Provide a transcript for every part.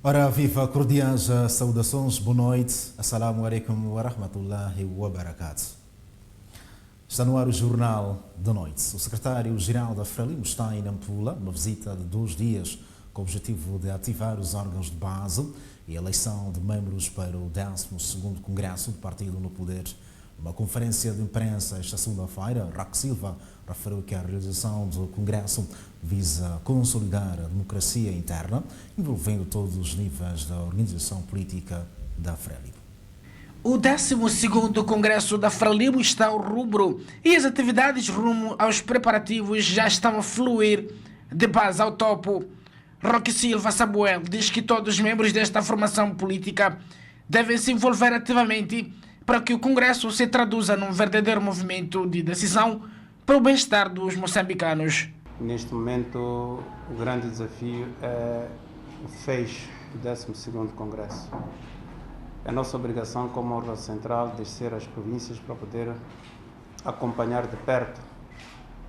Ora, viva, cordiais saudações, boa noite, assalamu alaikum wa rahmatullahi wa barakatuh. Está no ar o Jornal da Noite. O secretário-geral da Frelimo está em Nampula, uma visita de 2 dias com o objetivo de ativar os órgãos de base e a eleição de membros para o 12º Congresso do Partido no Poder. Numa conferência de imprensa esta segunda-feira, Roque Silva referiu que a realização do Congresso visa consolidar a democracia interna, envolvendo todos os níveis da organização política da Frelimo. O 12º Congresso da Frelimo está ao rubro e as atividades rumo aos preparativos já estão a fluir de base ao topo. Roque Silva Samuel diz que todos os membros desta formação política devem se envolver ativamente para que o Congresso se traduza num verdadeiro movimento de decisão para o bem-estar dos moçambicanos. Neste momento, o grande desafio é o fecho do 12º Congresso. É nossa obrigação como órgão central descer às províncias para poder acompanhar de perto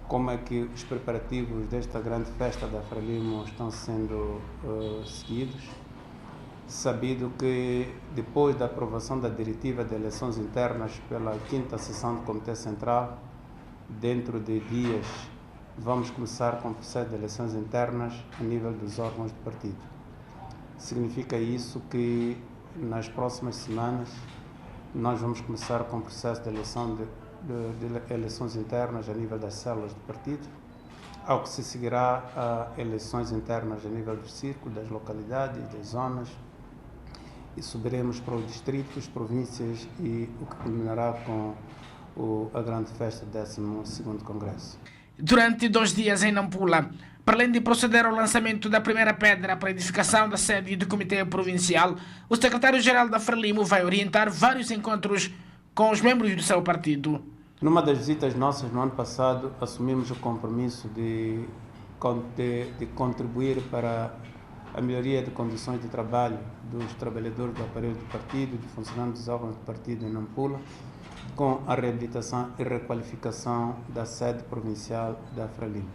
como é que os preparativos desta grande festa da Frelimo estão sendo seguidos. Sabido que depois da aprovação da diretiva de eleições internas pela 5ª sessão do Comitê Central, dentro de dias vamos começar com o processo de eleições internas a nível dos órgãos do partido. Significa isso que nas próximas semanas nós vamos começar com o processo de eleição de eleições internas a nível das células do partido, ao que se seguirá a eleições internas a nível do círculo, das localidades, das zonas, e subiremos para os distritos, províncias e o que culminará com a grande festa do 12º Congresso. Durante 2 dias em Nampula, para além de proceder ao lançamento da primeira pedra para a edificação da sede do Comitê Provincial, o secretário-geral da Frelimo vai orientar vários encontros com os membros do seu partido. Numa das visitas nossas no ano passado, assumimos o compromisso de contribuir para a melhoria de condições de trabalho dos trabalhadores do aparelho do partido, de funcionários dos órgãos do partido em Nampula, com a reabilitação e requalificação da sede provincial da Frelimo.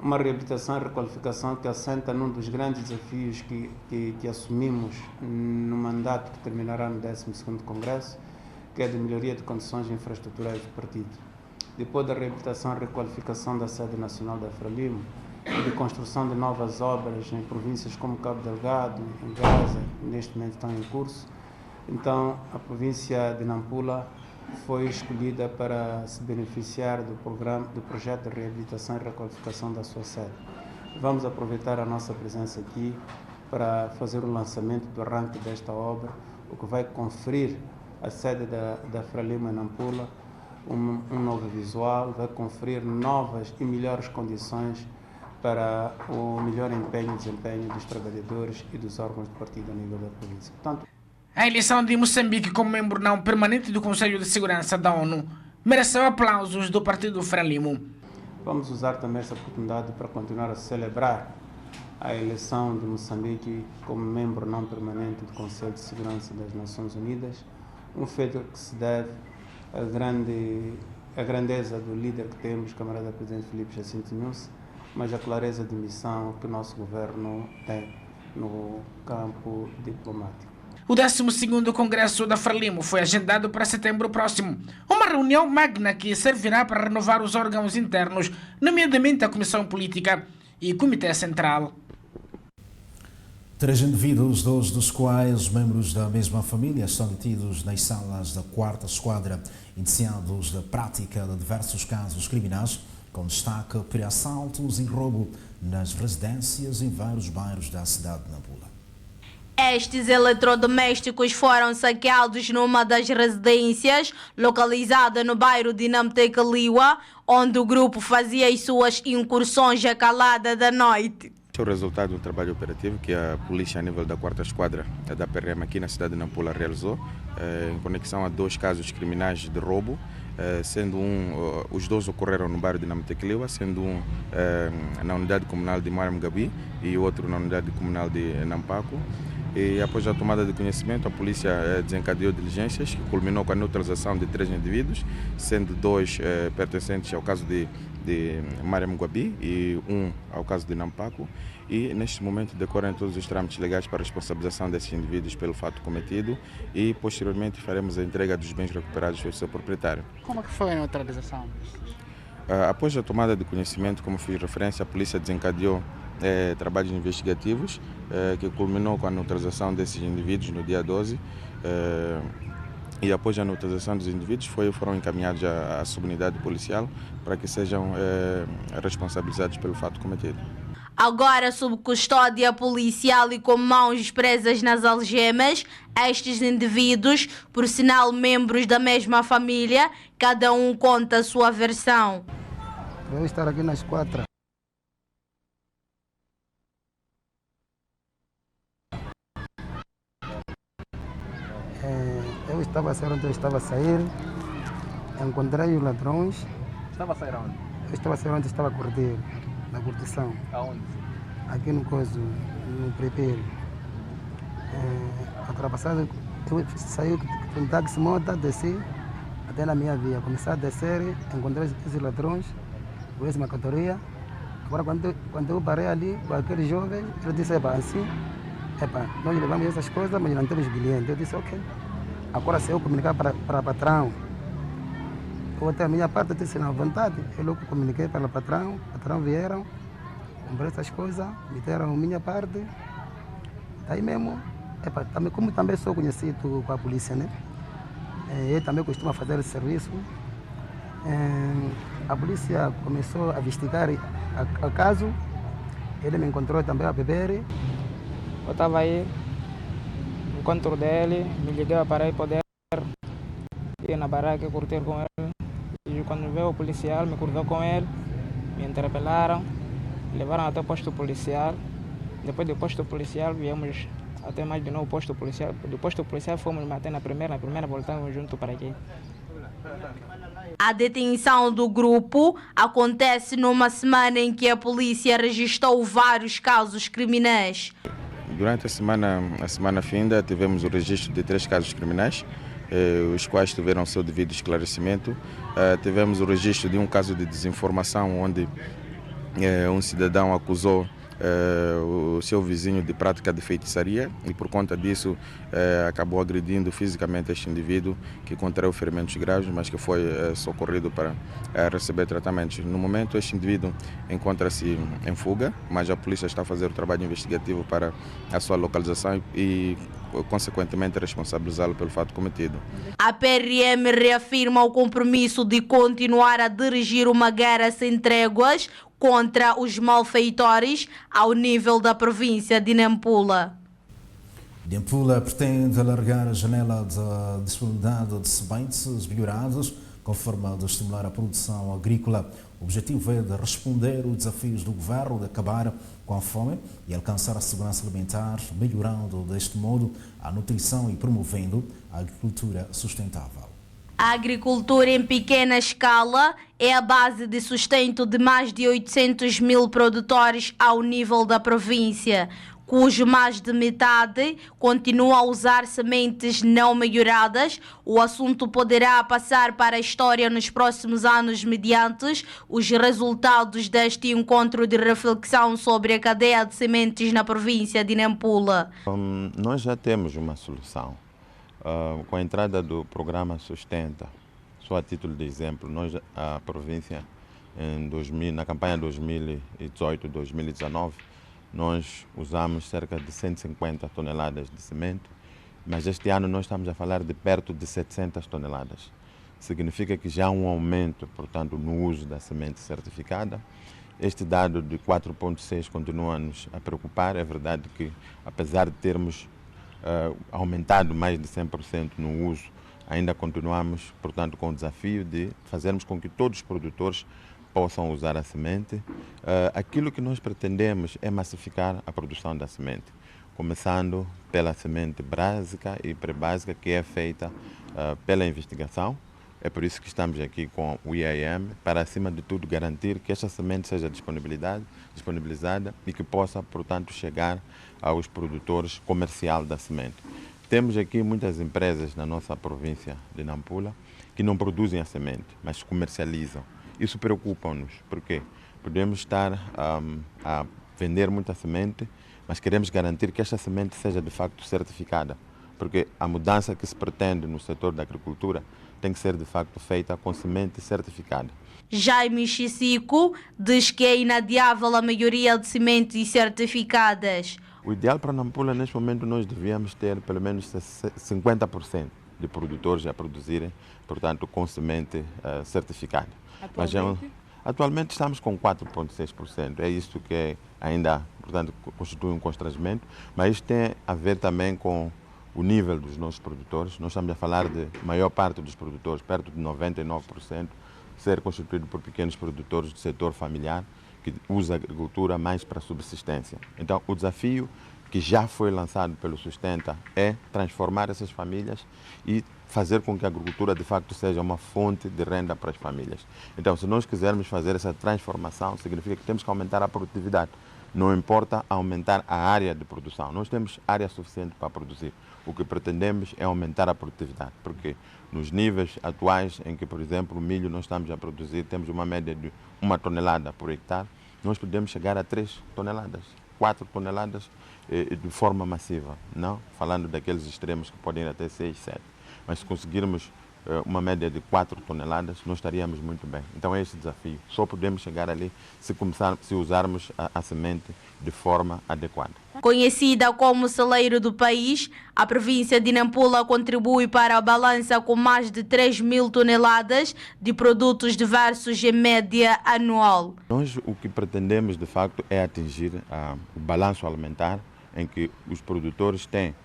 Uma reabilitação e requalificação que assenta num dos grandes desafios que assumimos no mandato que terminará no 12º Congresso, que é de melhoria de condições infraestruturais do partido. Depois da reabilitação e requalificação da sede nacional da Frelimo, de construção de novas obras em províncias como Cabo Delgado, em Gaza, que neste momento estão em curso. Então, a província de Nampula foi escolhida para se beneficiar do projeto de reabilitação e requalificação da sua sede. Vamos aproveitar a nossa presença aqui para fazer o lançamento do arranque desta obra, o que vai conferir à sede da Frelimo em Nampula um novo visual, vai conferir novas e melhores condições para o melhor empenho e desempenho dos trabalhadores e dos órgãos do partido a nível da província. Portanto, a eleição de Moçambique como membro não permanente do Conselho de Segurança da ONU mereceu aplausos do partido Frelimo. Vamos usar também essa oportunidade para continuar a celebrar a eleição de Moçambique como membro não permanente do Conselho de Segurança das Nações Unidas, um feito que se deve à grandeza do líder que temos, camarada Presidente Filipe Jacinto Nunes, mas a clareza de missão que o nosso governo tem no campo diplomático. O 12º Congresso da Frelimo foi agendado para setembro próximo. Uma reunião magna que servirá para renovar os órgãos internos, nomeadamente a Comissão Política e o Comitê Central. 3 indivíduos, 2 dos quais membros da mesma família, estão detidos nas salas da 4ª Esquadra, indiciados da prática de diversos casos criminais, com destaque para assaltos e roubo nas residências em vários bairros da cidade de Nampula. Estes eletrodomésticos foram saqueados numa das residências, localizada no bairro de Namtekaliwa, onde o grupo fazia as suas incursões à calada da noite. Este é o resultado do trabalho operativo que a polícia a nível da 4ª Esquadra da PRM aqui na cidade de Nampula realizou, em conexão a 2 casos criminais de roubo, sendo os 2 ocorreram no bairro de Namtekaliwa, sendo um na unidade comunal de Maram Gabi e outro na unidade comunal de Nampaco. E após a tomada de conhecimento, a polícia desencadeou diligências que culminou com a neutralização de 3 indivíduos, sendo 2 pertencentes ao caso de Mariam Guabi e 1 ao caso de Nampaco. E neste momento decorrem todos os trâmites legais para a responsabilização desses indivíduos pelo fato cometido e posteriormente faremos a entrega dos bens recuperados pelo seu proprietário. Como é que foi a neutralização? Após a tomada de conhecimento, como fiz referência, a polícia desencadeou trabalhos investigativos que culminou com a neutralização desses indivíduos no dia 12 e após a neutralização dos indivíduos foram encaminhados à subunidade policial para que sejam responsabilizados pelo fato cometido. Agora sob custódia policial e com mãos presas nas algemas, estes indivíduos, por sinal membros da mesma família, cada um conta a sua versão. Eu estar aqui na esquadra. Eu estava a sair onde eu estava a sair, encontrei os ladrões. Estava a sair aonde? Eu estava a sair onde estava a curtir, na curtição. Aonde? Aqui no coiso, no preparo. Ultrapassado, eu saí com um táxi moto, desci até na minha via. Comecei a descer, encontrei esses ladrões, com essa mercadoria. Agora, quando eu parei ali com aquele jovem, ele disse: assim, nós levamos essas coisas, mas não temos cliente. Eu disse: ok. Agora, se eu comunicar para o patrão, eu até a minha parte, eu disse: na vontade. Eu logo comuniquei para o patrão vieram, comprei essas coisas, me deram a minha parte. Daí mesmo, como também sou conhecido com a polícia, né? Eu também costumo fazer esse serviço. A polícia começou a investigar o caso. Ele me encontrou também a beber. Eu estava aí, encontro dele, me liguei para ir poder ir na barraca curtir com ele. E quando veio o policial, me cruzou com ele, me interpelaram, levaram até o posto policial. Depois do posto policial, viemos até mais de novo posto policial. Do posto policial fomos até na primeira voltamos junto para aqui. A detenção do grupo acontece numa semana em que a polícia registrou vários casos criminais. Durante a semana finda, tivemos o registro de 3 casos criminais, os quais tiveram seu devido esclarecimento. Tivemos o registro de um caso de desinformação, onde um cidadão acusou o seu vizinho de prática de feitiçaria e por conta disso acabou agredindo fisicamente este indivíduo, que contraiu ferimentos graves, mas que foi socorrido para receber tratamentos. No momento este indivíduo encontra-se em fuga, mas a polícia está a fazer o trabalho investigativo para a sua localização e consequentemente responsabilizá-lo pelo fato cometido. A PRM reafirma o compromisso de continuar a dirigir uma guerra sem tréguas contra os malfeitores ao nível da província de Nampula. Nampula pretende alargar a janela de disponibilidade de sementes melhoradas com forma de estimular a produção agrícola. O objetivo é de responder aos desafios do governo de acabar com a fome e alcançar a segurança alimentar, melhorando deste modo a nutrição e promovendo a agricultura sustentável. A agricultura em pequena escala é a base de sustento de mais de 800 mil produtores ao nível da província, cujo mais de metade continua a usar sementes não melhoradas. O assunto poderá passar para a história nos próximos anos mediante os resultados deste encontro de reflexão sobre a cadeia de sementes na província de Nampula. Nós já temos uma solução. Com a entrada do programa Sustenta, só a título de exemplo, a província, na campanha 2018-2019, nós usamos cerca de 150 toneladas de semente, mas este ano nós estamos a falar de perto de 700 toneladas. Significa que já há um aumento, portanto, no uso da semente certificada. Este dado de 4,6 continua-nos a preocupar. É verdade que, apesar de termos aumentado mais de 100% no uso, ainda continuamos, portanto, com o desafio de fazermos com que todos os produtores possam usar a semente. Aquilo que nós pretendemos é massificar a produção da semente, começando pela semente básica e pré-básica, que é feita pela investigação. É por isso que estamos aqui com o IAM, para, acima de tudo, garantir que esta semente seja disponibilizada e que possa, portanto, chegar aos produtores comerciais da semente. Temos aqui muitas empresas na nossa província de Nampula que não produzem a semente, mas comercializam. Isso preocupa-nos, porque podemos estar a vender muita semente, mas queremos garantir que esta semente seja de facto certificada, porque a mudança que se pretende no setor da agricultura tem que ser de facto feita com semente certificada. Jaime Chisico diz que é inadiável a maioria de sementes certificadas. O ideal para Nampula, neste momento, nós devíamos ter pelo menos 50% de produtores a produzirem, portanto, com semente certificada. Atualmente estamos com 4,6%. É isso que ainda, portanto, constitui um constrangimento, mas isto tem a ver também com o nível dos nossos produtores. Nós estamos a falar de maior parte dos produtores, perto de 99%, ser constituído por pequenos produtores do setor familiar, que usa a agricultura mais para subsistência. Então, o desafio que já foi lançado pelo Sustenta é transformar essas famílias e fazer com que a agricultura, de facto, seja uma fonte de renda para as famílias. Então, se nós quisermos fazer essa transformação, significa que temos que aumentar a produtividade. Não importa aumentar a área de produção, nós temos área suficiente para produzir. O que pretendemos é aumentar a produtividade, porque nos níveis atuais em que, por exemplo, o milho nós estamos a produzir, temos uma média de 1 tonelada por hectare, nós podemos chegar a 3 toneladas, 4 toneladas de forma massiva, não falando daqueles extremos que podem ir até 6, 7. Mas se conseguirmos uma média de 4 toneladas, nós estaríamos muito bem. Então é esse desafio. Só podemos chegar ali se usarmos a semente de forma adequada. Conhecida como celeiro do país, a província de Nampula contribui para a balança com mais de 3.000 toneladas de produtos diversos em média anual. Nós o que pretendemos de facto é atingir o balanço alimentar, em que os produtores têm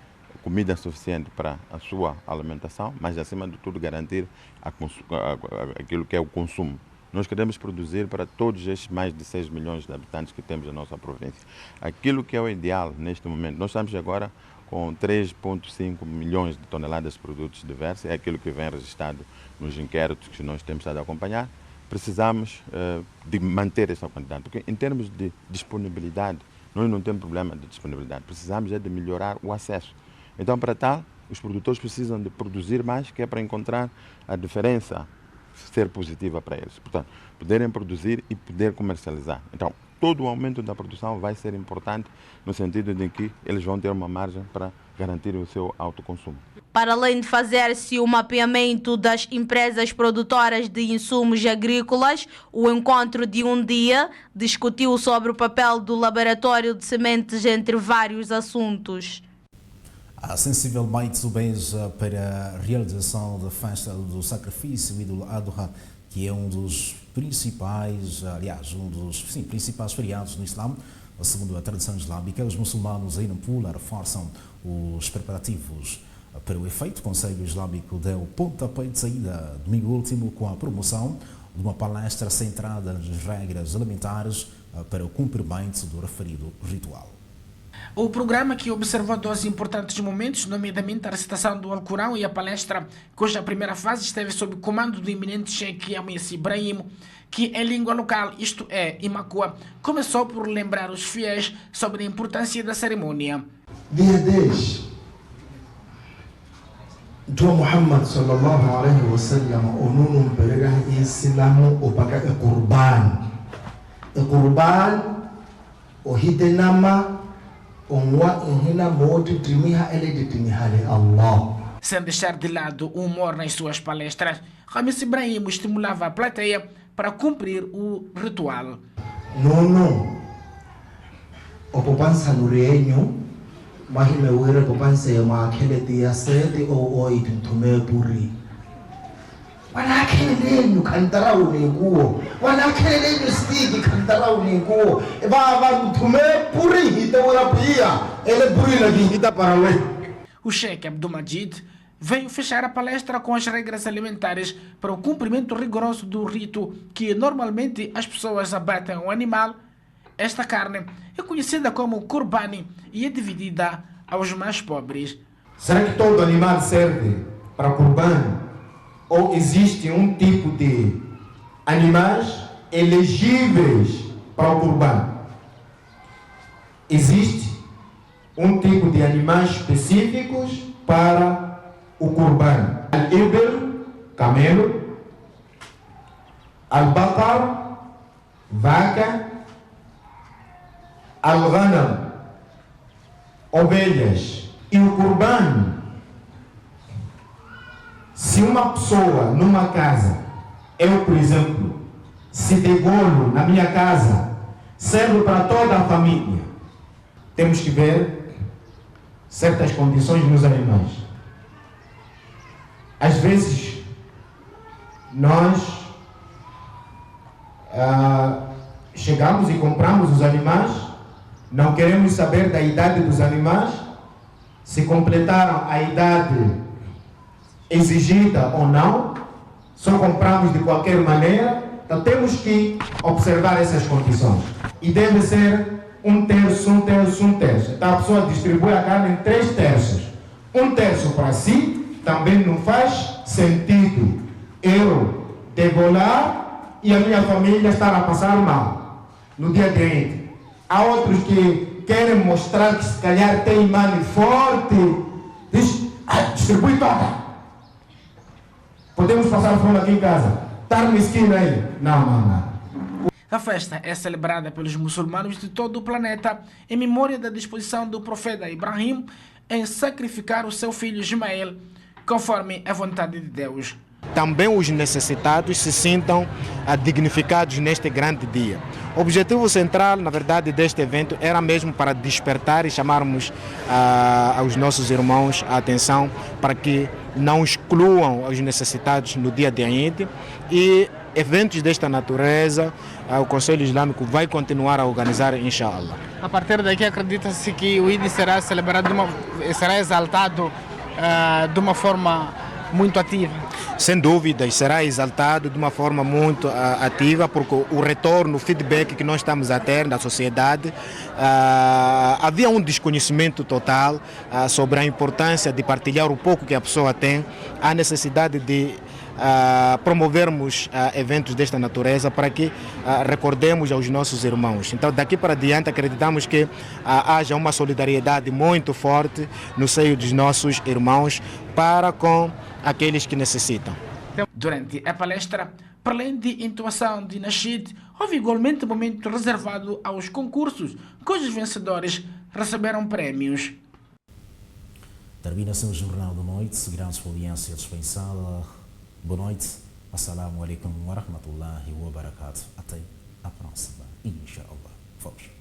comida suficiente para a sua alimentação, mas acima de tudo garantir aquilo que é o consumo. Nós queremos produzir para todos estes mais de 6 milhões de habitantes que temos na nossa província. Aquilo que é o ideal neste momento, nós estamos agora com 3,5 milhões de toneladas de produtos diversos, é aquilo que vem registrado nos inquéritos que nós temos estado a acompanhar. Precisamos de manter essa quantidade, porque em termos de disponibilidade, nós não temos problema de disponibilidade, precisamos de melhorar o acesso. Então, para tal, os produtores precisam de produzir mais, que é para encontrar a diferença ser positiva para eles. Portanto, poderem produzir e poder comercializar. Então, todo o aumento da produção vai ser importante no sentido de que eles vão ter uma margem para garantir o seu autoconsumo. Para além de fazer-se o mapeamento das empresas produtoras de insumos agrícolas, o encontro de um dia discutiu sobre o papel do laboratório de sementes entre vários assuntos. A sensivelmente beija para a realização da festa do sacrifício e do Adha, que é um dos principais, principais feriados no Islã. Segundo a tradição islâmica, os muçulmanos em Nampula reforçam os preparativos. Para o efeito, o Conselho Islâmico deu pontapé de saída domingo último com a promoção de uma palestra centrada nas regras elementares para o cumprimento do referido ritual. O programa que observou 12 importantes momentos, nomeadamente a recitação do Alcorão e a palestra, cuja primeira fase esteve sob comando do eminente Sheikh Yamis Ibrahim, que em língua local, isto é, Imakua, começou por lembrar os fiéis sobre a importância da cerimônia. Dia 10, Mtume Muhammad sallallahu alaihi wasallam onunu mpeleka Islamu opaka Qurban ohite nama onwa inhina moto trimiha ele trimiha Allah. Sem deixar de lado o humor nas suas palestras, Yamis Ibrahim estimulava a plateia para cumprir o ritual. Nono opopansa nurenyo mahime wira popansa ya makele dia sete o ituntume puri. Wanakelele kantarau ni nguo. Wanakelele stigi kantarau ni nguo. Baba mtume puri hitawala pia. Ele puri na hita parawe. O Sheikh Abdulmajid veio fechar a palestra com as regras alimentares para o cumprimento rigoroso do rito que normalmente as pessoas abatem um animal. Esta carne é conhecida como Qurbani e é dividida aos mais pobres. Será que todo animal serve para Qurbani? ou existe um tipo de animais elegíveis para o Qurban. Existe um tipo de animais específicos para o Qurban. Al-Ibl, camelo. Al-Baqar, vaca. Al-Ghanam, ovelhas. E o Qurban, se uma pessoa numa casa, eu por exemplo, se degolo na minha casa, serve para toda a família. Temos que ver certas condições nos animais. Às vezes, nós chegamos e compramos os animais, não queremos saber da idade dos animais, se completaram a idade exigida ou não, só compramos de qualquer maneira. Então temos que observar essas condições. E deve ser 1/3, 1/3, 1/3. Então a pessoa distribui a carne em 3 terços. 1/3 para si, também não faz sentido eu degolar e a minha família estar a passar mal no dia seguinte. Há outros que querem mostrar que se calhar tem imã forte, diz, distribui toda. Podemos passar fome aqui em casa. Estar mesquinho aí. Não. A festa é celebrada pelos muçulmanos de todo o planeta em memória da disposição do profeta Ibrahim em sacrificar o seu filho Ismael, conforme a vontade de Deus. Também os necessitados se sintam dignificados neste grande dia. O objetivo central, na verdade, deste evento era mesmo para despertar e chamarmos aos nossos irmãos a atenção para que não excluam os necessitados no dia de Eid. E eventos desta natureza, o Conselho Islâmico vai continuar a organizar, inshallah. A partir daqui acredita-se que o Eid será celebrado, será exaltado de uma forma muito ativa. Sem dúvida, será exaltado de uma forma muito ativa, porque o retorno, o feedback que nós estamos a ter da sociedade, havia um desconhecimento total sobre a importância de partilhar o pouco que a pessoa tem, a necessidade de promovermos eventos desta natureza para que recordemos aos nossos irmãos. Então, daqui para diante, acreditamos que haja uma solidariedade muito forte no seio dos nossos irmãos para com aqueles que necessitam. Durante a palestra, para além de intuação de Nasheed, houve igualmente um momento reservado aos concursos, cujos vencedores receberam prémios. Termina-se o Jornal da Noite, seguirá-se a audiência dispensada. Boa noite, assalamu alaikum wa rahmatullahi wa barakatuh. Até a próxima, inshallah. Fomos.